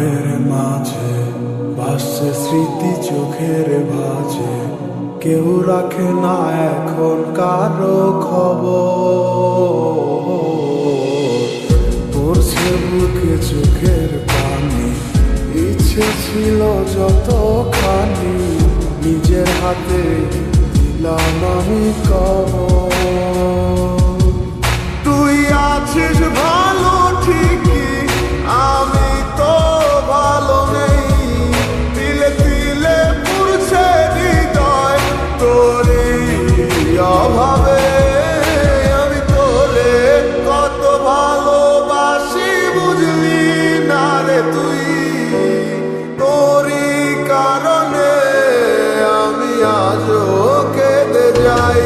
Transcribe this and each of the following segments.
আধারের মাঝে ভাসছে স্মৃতি চোখের ভাঁজে, কেউ রাখে না এখন কারো খবর। পড়ছে বুকে চোখের পানি, ইচ্ছে ছিল যতখানি, নিজের হাতে দিলাম আমি কবর। তুই আছিস ভালো ঠিকই, আমি তো ভালো নেই, তিলে তিলে পুড়ছে হৃদয় তোরই অভাবে। আমি তোরে কত ভালোবাসি বুঝলি না রে তুই, তোরই কারণে আমি আজও কেঁদে যাই।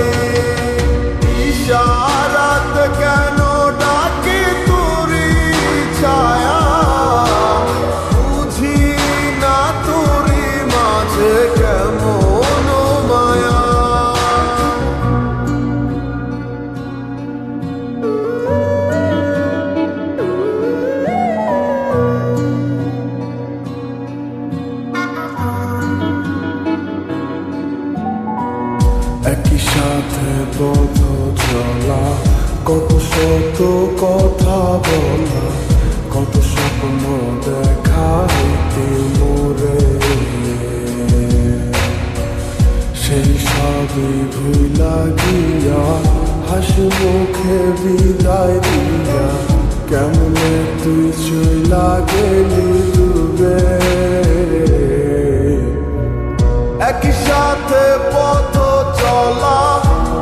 ইশারাত কেন ডাকে তোরই ছায়া, বুঝি না তোরই মাঝে কেমন মায়া। একই সাথে পথ চলা, কত শত কথা বলা, কত স্বপ্ন দেখা হইতে মোরে, সেই সবই ভুলা গিয়া হাসি মুখে বিদায় দিয়া, কেমনে তুই চইলা গেলি ডুবে। একই সাথে পথ চলা,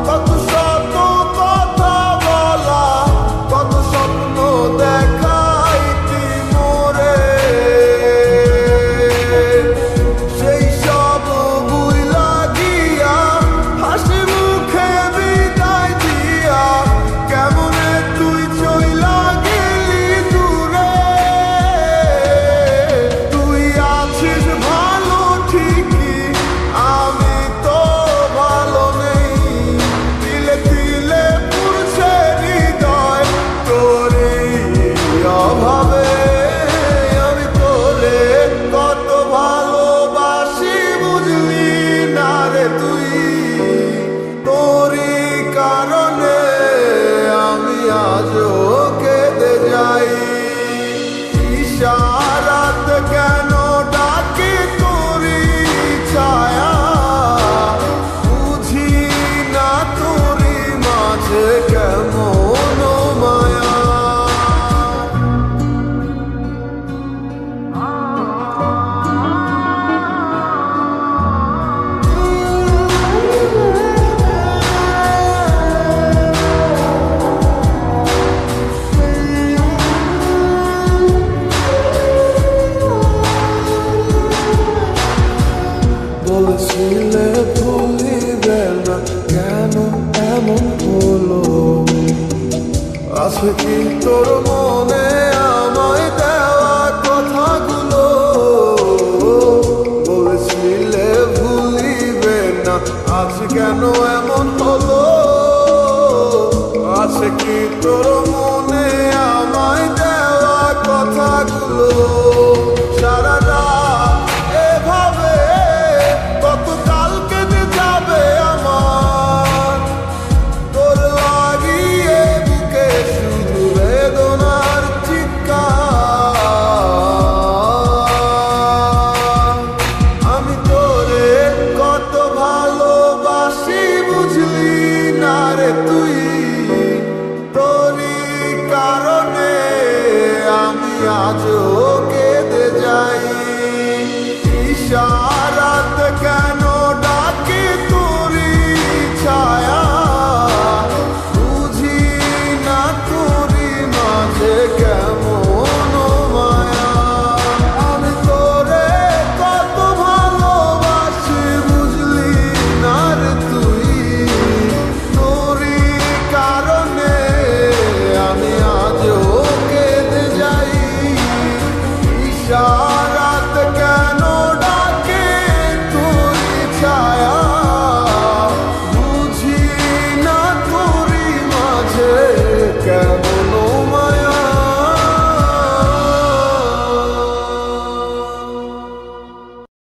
কত শত কথা বলা, কত স্বপ্ন দেখাইতি মোরে, সেই সব ভুইলা গিয়া হাসি মুখে বিদায় দিয়া, কেমনে তুই চইলা গেলি দূরে। তুই আছিস ভালো ঠিকই, আমি তো ভালো নেই, তিলে তিলে পুড়ছে হৃদয় তোরই অভাবে। আমি তোরে কত ভালোবাসি বুঝলি না রে তুই, তোরই কারণে আমি আজও কেঁদে যাই। ইশারাত কেন ডাকে তোরই ছায়া, বুঝি না তোরই মাঝে কেমন মায়া। বলেছিলে ভুলিবে না, কেন এমন হলো? আছে কি তোর মনে আমায় দেওয়া কথাগুলো? বলেছিলে ভুলিবে না, আজ কেন এমন হলো? আছে কি তোর মনে